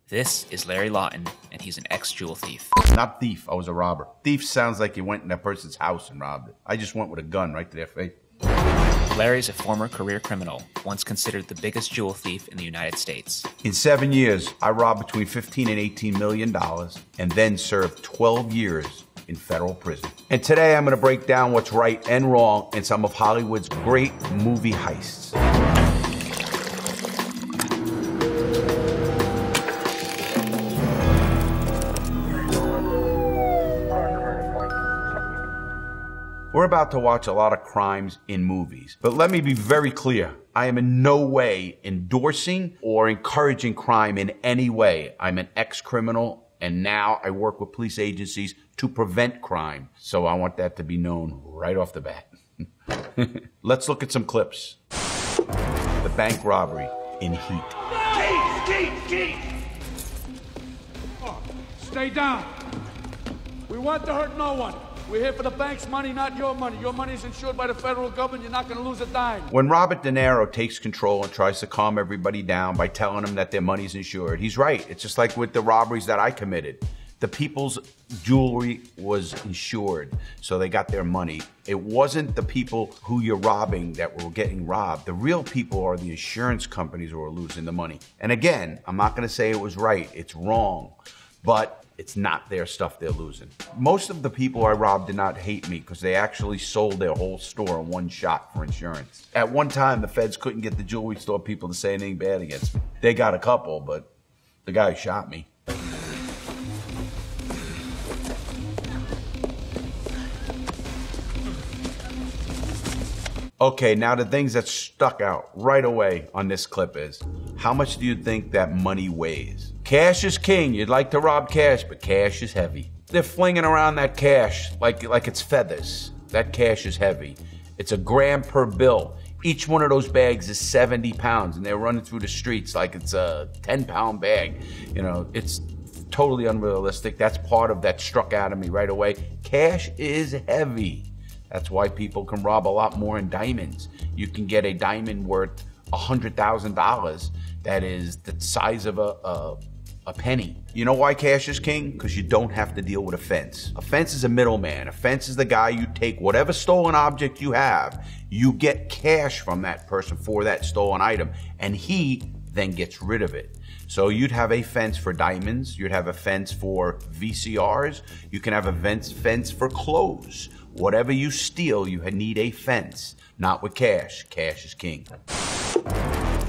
This is Larry Lawton, and he's an ex-jewel thief. Not thief, I was a robber. Thief sounds like you went in that person's house and robbed it. I just went with a gun right to their face. Larry's a former career criminal, once considered the biggest jewel thief in the United States. In 7 years, I robbed between $15 and $18 million and then served 12 years in federal prison. And today I'm going to break down what's right and wrong in some of Hollywood's great movie heists. We're about to watch a lot of crimes in movies, but let me be very clear. I am in no way endorsing or encouraging crime in any way. I'm an ex-criminal, and now I work with police agencies to prevent crime. So I want that to be known right off the bat. Let's look at some clips. The bank robbery in Heat. Keith! Oh, stay down. We want to hurt no one. We're here for the bank's money, not your money. Your money is insured by the federal government. You're not going to lose a dime. When Robert De Niro takes control and tries to calm everybody down by telling them that their money's insured, he's right. It's just like with the robberies that I committed. The people's jewelry was insured, so they got their money. It wasn't the people who you're robbing that were getting robbed. The real people are the insurance companies who are losing the money. And again, I'm not going to say it was right. It's wrong. But it's not their stuff they're losing. Most of the people I robbed did not hate me because they actually sold their whole store in one shot for insurance. At one time, the feds couldn't get the jewelry store people to say anything bad against me. They got a couple, but the guy who shot me. Okay, now the things that stuck out right away on this clip is, how much do you think that money weighs? Cash is king. You'd like to rob cash, but cash is heavy. They're flinging around that cash like it's feathers. That cash is heavy. It's a gram per bill. Each one of those bags is 70 pounds, and they're running through the streets like it's a 10-pound bag. You know, it's totally unrealistic. That's part of that struck out at me right away. Cash is heavy. That's why people can rob a lot more in diamonds. You can get a diamond worth $100,000 that is the size of a penny. You know why cash is king? Because you don't have to deal with a fence. A fence is a middleman. A fence is the guy you take whatever stolen object you have, you get cash from that person for that stolen item, and he then gets rid of it. So you'd have a fence for diamonds, you'd have a fence for VCRs, you can have a fence for clothes. Whatever you steal, you need a fence. Not with cash. Cash is king.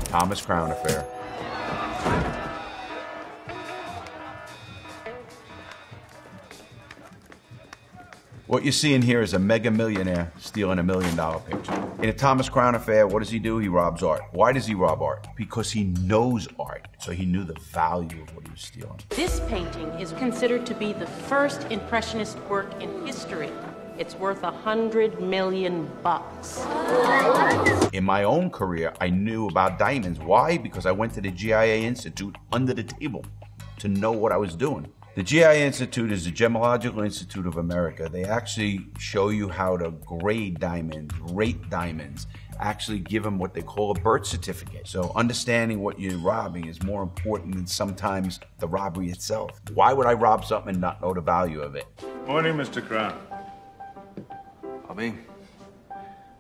Thomas Crown Affair. What you're seeing here is a mega millionaire stealing $1 million picture. In a Thomas Crown Affair, what does he do? He robs art. Why does he rob art? Because he knows art, so he knew the value of what he was stealing. This painting is considered to be the first Impressionist work in history. It's worth $100 million. In my own career, I knew about diamonds. Why? Because I went to the GIA Institute under the table to know what I was doing. The GIA Institute is the Gemological Institute of America. They actually show you how to grade diamonds, rate diamonds, actually give them what they call a birth certificate. So understanding what you're robbing is more important than sometimes the robbery itself. Why would I rob something and not know the value of it? Morning, Mr. Crown. Bobby?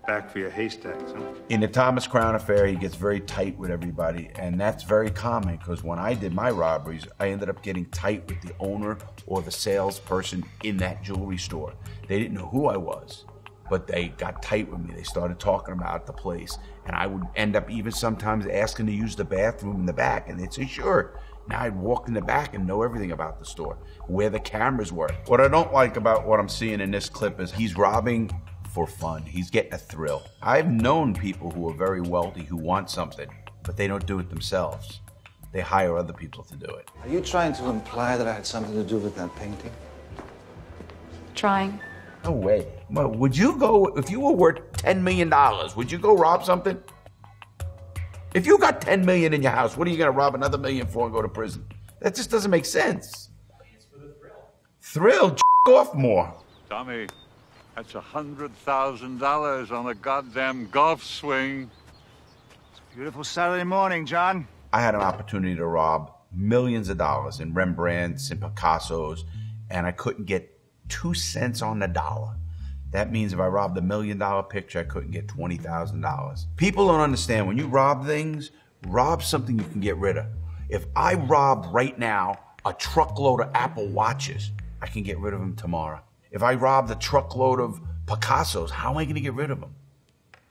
Back for your haystacks, huh? In the Thomas Crown Affair, he gets very tight with everybody, and that's very common because when I did my robberies, I ended up getting tight with the owner or the salesperson in that jewelry store. They didn't know who I was, but they got tight with me. They started talking about the place, and I would end up even sometimes asking to use the bathroom in the back, and they'd say, sure. Now I'd walk in the back and know everything about the store, where the cameras were. What I don't like about what I'm seeing in this clip is he's robbing for fun. He's getting a thrill. I've known people who are very wealthy who want something, but they don't do it themselves. They hire other people to do it. Are you trying to imply that I had something to do with that painting? Trying. No way. Well, would you go, if you were worth $10 million, would you go rob something? If you got $10 million in your house, what are you going to rob another $1 million for and go to prison? That just doesn't make sense. It's for the thrill. Thrill? Off more. Tommy, that's $100,000 on a goddamn golf swing. Beautiful Saturday morning, John. I had an opportunity to rob millions of dollars in Rembrandts and Picassos, and I couldn't get 2 cents on the dollar. That means if I robbed $1 million picture, I couldn't get $20,000. People don't understand, when you rob things, rob something you can get rid of. If I robbed right now a truckload of Apple Watches, I can get rid of them tomorrow. If I robbed a truckload of Picassos, how am I gonna get rid of them?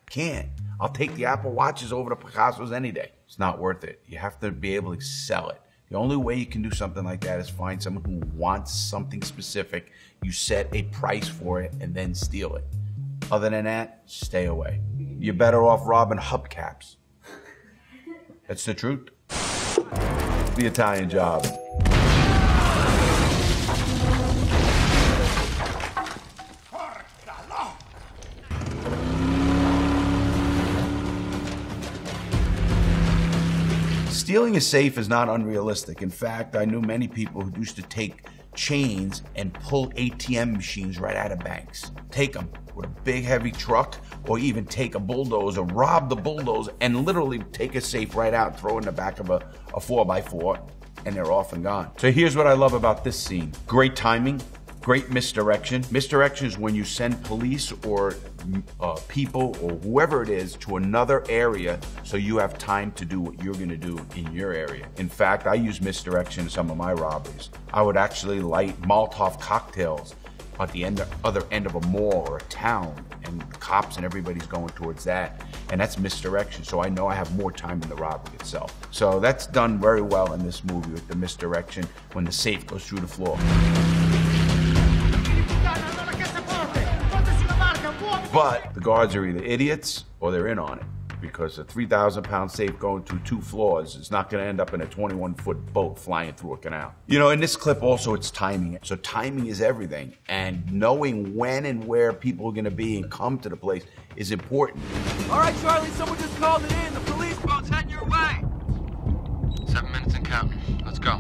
Can't. I'll take the Apple Watches over the Picassos any day. It's not worth it. You have to be able to sell it. The only way you can do something like that is find someone who wants something specific. You set a price for it and then steal it. Other than that, stay away. You're better off robbing hubcaps. That's the truth. The Italian Job. Stealing a safe is not unrealistic. In fact, I knew many people who used to take chains and pull ATM machines right out of banks. Take them with a big heavy truck, or even take a bulldozer, rob the bulldozer, and literally take a safe right out, throw it in the back of a 4x4, and they're off and gone. So here's what I love about this scene. Great timing, great misdirection. Misdirection is when you send police or people or whoever it is to another area so you have time to do what you're gonna do in your area. In fact, I use misdirection in some of my robberies. I would actually light Molotov cocktails at the other end of a mall or a town, and cops and everybody's going towards that. And that's misdirection, so I know I have more time in the robbery itself. So that's done very well in this movie with the misdirection when the safe goes through the floor. But the guards are either idiots or they're in on it, because a 3,000-pound safe going through 2 floors is not going to end up in a 21-foot boat flying through a canal. You know, in this clip also, it's timing. So timing is everything, and knowing when and where people are going to be and come to the place is important. All right, Charlie, someone just called it in. The police boat's heading your way. 7 minutes and counting. Let's go.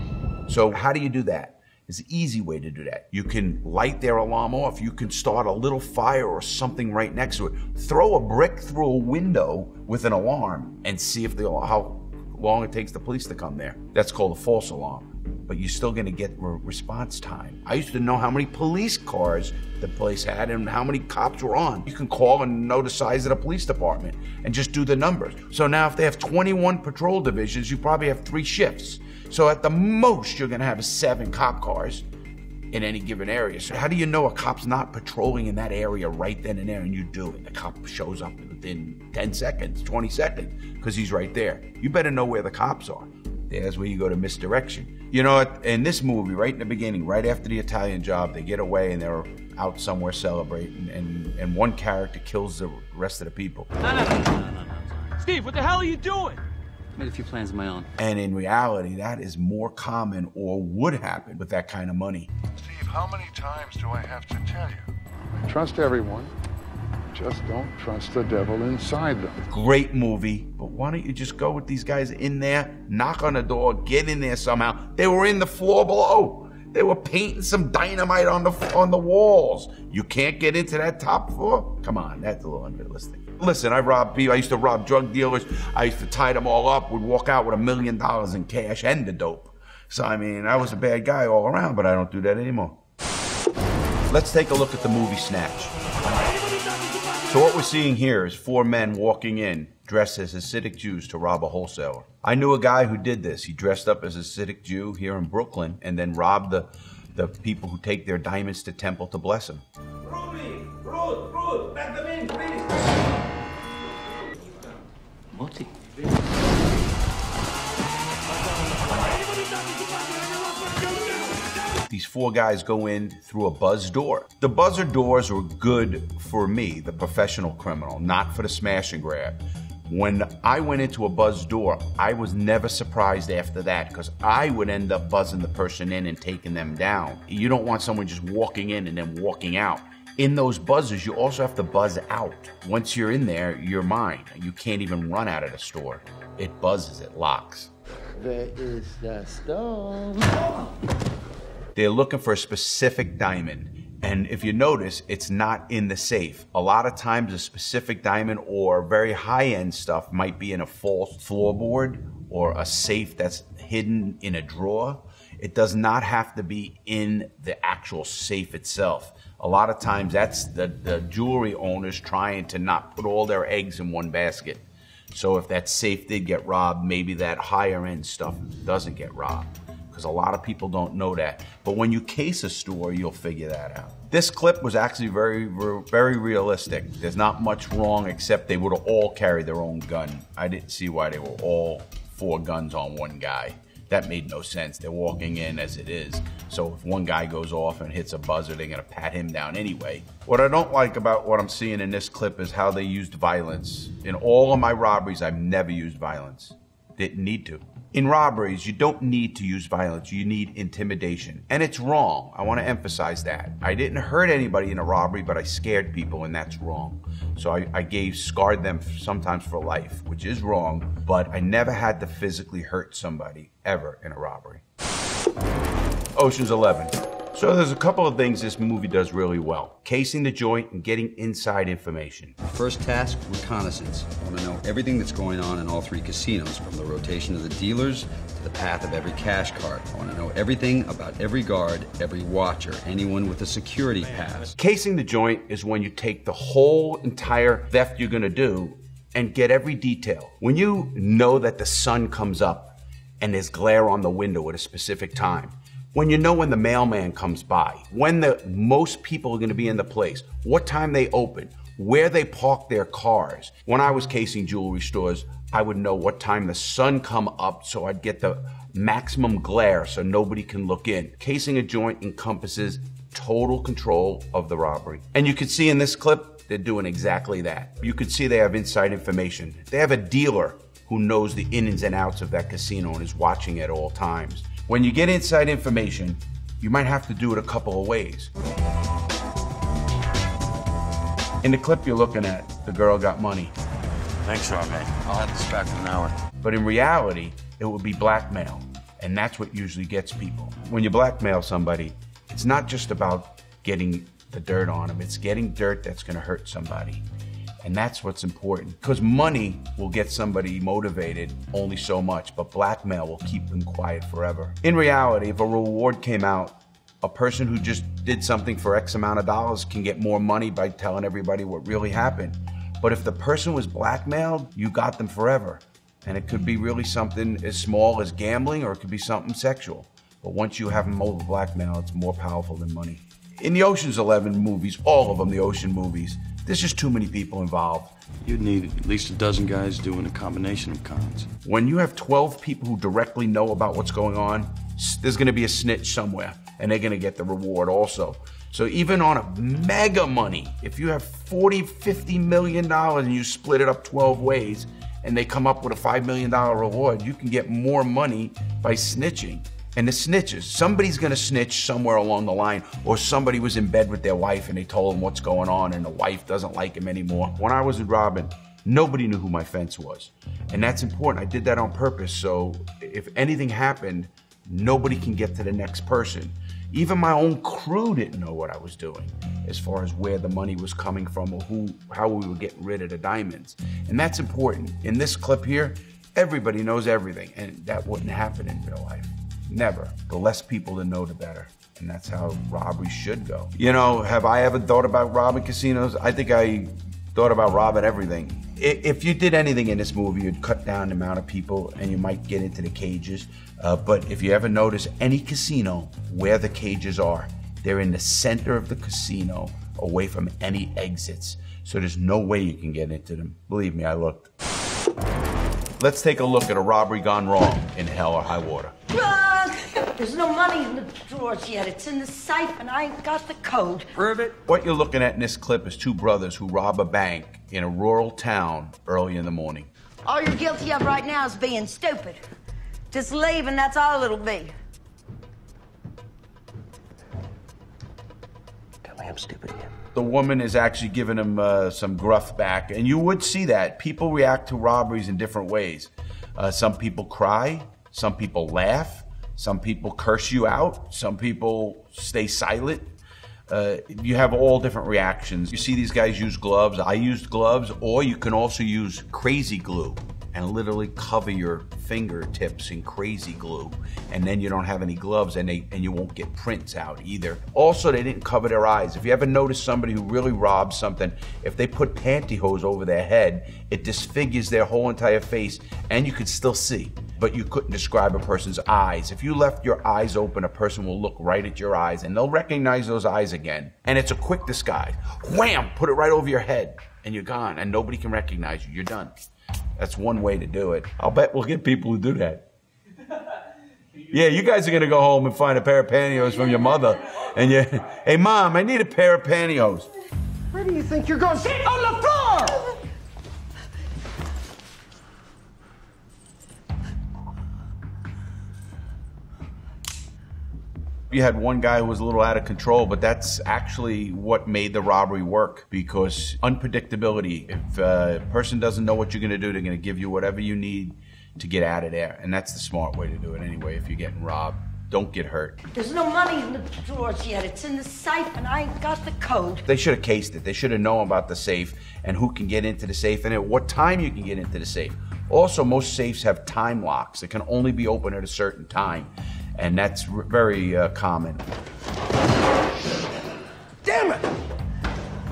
So how do you do that? It's an easy way to do that. You can light their alarm off. You can start a little fire or something right next to it. Throw a brick through a window with an alarm and see if how long it takes the police to come there. That's called a false alarm. But you're still gonna get response time. I used to know how many police cars the place had and how many cops were on. You can call and know the size of the police department and just do the numbers. So now if they have 21 patrol divisions, you probably have 3 shifts. So at the most, you're gonna have 7 cop cars in any given area. So how do you know a cop's not patrolling in that area right then and there, and you do it? The cop shows up within 10 seconds, 20 seconds, because he's right there. You better know where the cops are. There's where you go to misdirection. You know, in this movie, right in the beginning, right after the Italian Job, they get away and they're out somewhere celebrating, and one character kills the rest of the people. No. Steve, what the hell are you doing? Made a few plans of my own. And in reality, that is more common or would happen with that kind of money. Steve, how many times do I have to tell you? Trust everyone. Just don't trust the devil inside them. Great movie, but why don't you just go with these guys in there, knock on the door, get in there somehow. They were in the floor below. They were painting some dynamite on the walls. You can't get into that top floor? Come on, that's a little unrealistic. Listen, I robbed people. I used to rob drug dealers. I used to tie them all up. Would walk out with $1 million in cash and the dope. So, I mean, I was a bad guy all around, but I don't do that anymore. Let's take a look at the movie Snatch. So what we're seeing here is 4 men walking in dressed as Hasidic Jews to rob a wholesaler. I knew a guy who did this. He dressed up as a Hasidic Jew here in Brooklyn and then robbed the people who take their diamonds to temple to bless him. Ruth, let them in, please. Moti. These 4 guys go in through a buzz door. The buzzer doors were good for me, the professional criminal, not for the smash and grab. When I went into a buzz door, I was never surprised after that, because I would end up buzzing the person in and taking them down. You don't want someone just walking in and then walking out. In those buzzers, you also have to buzz out. Once you're in there, you're mine. You can't even run out of the store. It buzzes, it locks. Where is the stone? They're looking for a specific diamond. And if you notice, it's not in the safe. A lot of times a specific diamond or very high-end stuff might be in a false floorboard or a safe that's hidden in a drawer. It does not have to be in the actual safe itself. A lot of times that's the jewelry owners trying to not put all their eggs in one basket. So if that safe did get robbed, maybe that higher end stuff doesn't get robbed. Because a lot of people don't know that. But when you case a store, you'll figure that out. This clip was actually very realistic. There's not much wrong except they would have all carried their own gun. I didn't see why they were all 4 guns on one guy. That made no sense. They're walking in as it is. So if one guy goes off and hits a buzzer, they're gonna pat him down anyway. What I don't like about what I'm seeing in this clip is how they used violence. In all of my robberies, I've never used violence. Didn't need to. In robberies, you don't need to use violence. You need intimidation. And it's wrong. I want to emphasize that. I didn't hurt anybody in a robbery, but I scared people, and that's wrong. So I scarred them sometimes for life, which is wrong, but I never had to physically hurt somebody, ever, in a robbery. Ocean's 11. So there's a couple of things this movie does really well. Casing the joint and getting inside information. First task, reconnaissance. I want to know everything that's going on in all 3 casinos, from the rotation of the dealers to the path of every cash card. I want to know everything about every guard, every watcher, anyone with a security pass. Casing the joint is when you take the whole entire theft you're gonna do and get every detail. When you know that the sun comes up and there's glare on the window at a specific time, when you know when the mailman comes by, when the most people are gonna be in the place, what time they open, where they park their cars. When I was casing jewelry stores, I would know what time the sun come up so I'd get the maximum glare so nobody can look in. Casing a joint encompasses total control of the robbery. And you can see in this clip, they're doing exactly that. You can see they have inside information. They have a dealer who knows the ins and outs of that casino and is watching at all times. When you get inside information, you might have to do it a couple of ways. In the clip you're looking at, the girl got money. Thanks, Arme. I'll have this back in an hour. But in reality, it would be blackmail. And that's what usually gets people. When you blackmail somebody, it's not just about getting the dirt on them. It's getting dirt that's gonna hurt somebody. And that's what's important, because money will get somebody motivated only so much, but blackmail will keep them quiet forever. In reality, if a reward came out, a person who just did something for X amount of dollars can get more money by telling everybody what really happened. But if the person was blackmailed, you got them forever. And it could be really something as small as gambling, or it could be something sexual. But once you have them over blackmail, it's more powerful than money. In the Ocean's 11 movies, all of them, the Ocean movies, there's just too many people involved. You'd need at least a dozen guys doing a combination of cons. When you have 12 people who directly know about what's going on, there's gonna be a snitch somewhere, and they're gonna get the reward also. So even on a mega money, if you have $40, $50 million and you split it up 12 ways, and they come up with a $5 million reward, you can get more money by snitching. And the snitches, somebody's gonna snitch somewhere along the line, or somebody was in bed with their wife and they told him what's going on and the wife doesn't like him anymore. When I was in robbing, nobody knew who my fence was. And that's important, I did that on purpose, so if anything happened, nobody can get to the next person. Even my own crew didn't know what I was doing as far as where the money was coming from or how we were getting rid of the diamonds. And that's important. In this clip here, everybody knows everything, and that wouldn't happen in real life. Never. The less people that know, the better. And that's how robbery should go. You know, have I ever thought about robbing casinos? I think I thought about robbing everything. If you did anything in this movie, you'd cut down the amount of people and you might get into the cages. But if you ever notice any casino where the cages are, they're in the center of the casino, away from any exits. So there's no way you can get into them. Believe me, I looked. Let's take a look at a robbery gone wrong in Hell or High Water. There's no money in the drawers yet. It's in the safe, and I ain't got the code. Prove it. What you're looking at in this clip is 2 brothers who rob a bank in a rural town early in the morning. All you're guilty of right now is being stupid. Just leave, and that's all it'll be. Tell me I'm stupid again. The woman is actually giving him some gruff back, and you would see that. People react to robberies in different ways. Some people cry, some people laugh, some people curse you out, some people stay silent. You have all different reactions. You see these guys use gloves. I used gloves, or you can also use crazy glue and literally cover your fingertips in crazy glue, and then you don't have any gloves, and you won't get prints out either. Also, they didn't cover their eyes. If you ever notice somebody who really robs something, if they put pantyhose over their head, it disfigures their whole entire face, and you could still see, but you couldn't describe a person's eyes. If you left your eyes open, a person will look right at your eyes, and they'll recognize those eyes again. And it's a quick disguise. Wham! Put it right over your head, and you're gone, and nobody can recognize you. You're done. That's one way to do it. I'll bet we'll get people who do that. Yeah, you guys are gonna go home and find a pair of pantyhose from your mother, and you, hey Mom, I need a pair of pantyhose. Where do you think you're going? Sit on the floor! You had one guy who was a little out of control, but that's actually what made the robbery work, because unpredictability. If a person doesn't know what you're gonna do, they're gonna give you whatever you need to get out of there. And that's the smart way to do it anyway if you're getting robbed. Don't get hurt. There's no money in the drawers yet. It's in the safe and I ain't got the code. They should have cased it. They should have known about the safe and who can get into the safe and at what time you can get into the safe. Also, most safes have time locks. They can only be open at a certain time. And that's very common. Damn it!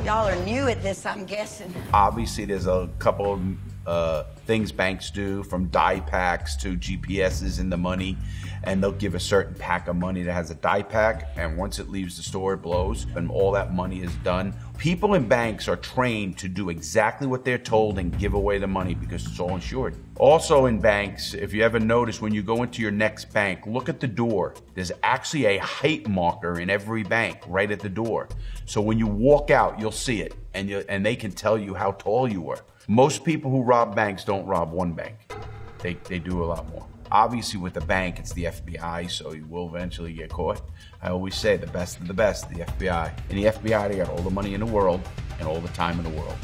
Y'all are new at this, I'm guessing. Obviously, there's a couple of things banks do, from die packs to GPSs in the money, and they'll give a certain pack of money that has a die pack, and once it leaves the store, it blows, and all that money is done. People in banks are trained to do exactly what they're told and give away the money because it's all insured. Also in banks, if you ever notice, when you go into your next bank, look at the door. There's actually a height marker in every bank right at the door. So when you walk out, you'll see it, and they can tell you how tall you are. Most people who rob banks don't rob one bank. They do a lot more. Obviously, with the bank, it's the FBI, so you will eventually get caught. I always say the best of the best, the FBI. In the FBI, they got all the money in the world and all the time in the world.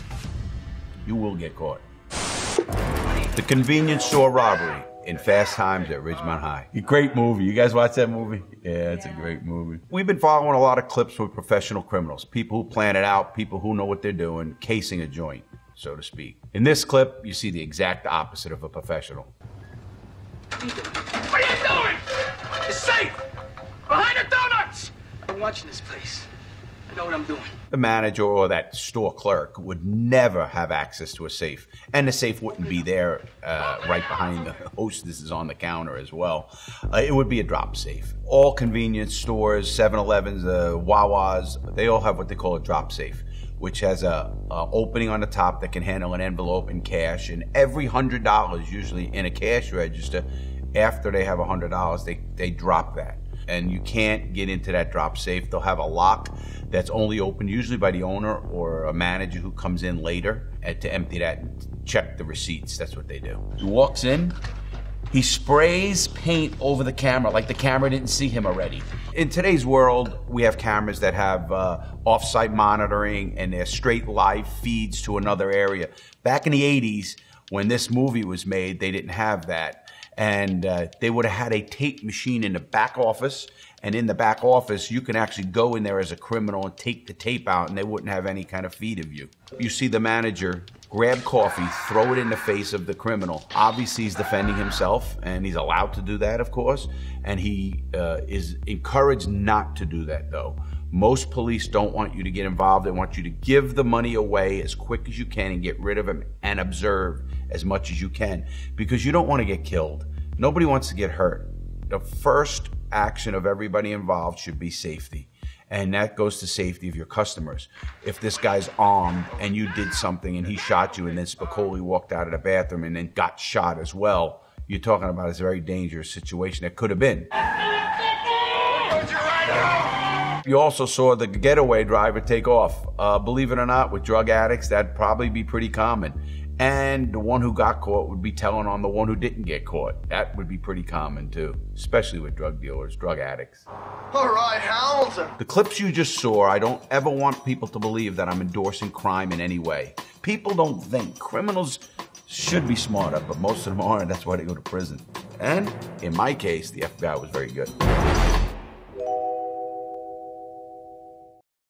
You will get caught. The convenience store robbery in Fast Times at Ridgemont High. A great movie. You guys watch that movie? Yeah, it's a great movie. We've been following a lot of clips with professional criminals, people who plan it out, people who know what they're doing, casing a joint, so to speak. In this clip, you see the exact opposite of a professional. What are you doing? It's safe! Behind the donuts! I'm watching this place. I know what I'm doing. The manager or that store clerk would never have access to a safe. And the safe wouldn't be there right behind the hostesses on the counter as well. It would be a drop safe. All convenience stores, 7-Elevens, Wawas, they all have what they call a drop safe, which has a opening on the top that can handle an envelope and cash. And every $100, usually in a cash register, after they have $100, they drop that. And you can't get into that drop safe. They'll have a lock that's only opened usually by the owner or a manager who comes in later to empty that and check the receipts. That's what they do. He walks in, he sprays paint over the camera like the camera didn't see him already. In today's world, we have cameras that have off-site monitoring and they're straight live feeds to another area. Back in the 80s, when this movie was made, they didn't have that. And they would have had a tape machine in the back office. And in the back office, you can actually go in there as a criminal and take the tape out and they wouldn't have any kind of feed of you. You see the manager grab coffee, throw it in the face of the criminal. Obviously, he's defending himself and he's allowed to do that, of course. And he is encouraged not to do that, though. Most police don't want you to get involved. They want you to give the money away as quick as you can and get rid of him and observe as much as you can because you don't want to get killed. Nobody wants to get hurt. The first action of everybody involved should be safety. And that goes to safety of your customers. If this guy's armed and you did something and he shot you and then Spicoli walked out of the bathroom and then got shot as well, you're talking about a very dangerous situation that could have been. You also saw the getaway driver take off. Believe it or not, with drug addicts, that'd probably be pretty common. And the one who got caught would be telling on the one who didn't get caught. That would be pretty common too, especially with drug dealers, drug addicts. All right, hounds. The clips you just saw, I don't ever want people to believe that I'm endorsing crime in any way. People don't think. Criminals should be smarter, but most of them aren't. That's why they go to prison. And in my case, the FBI was very good.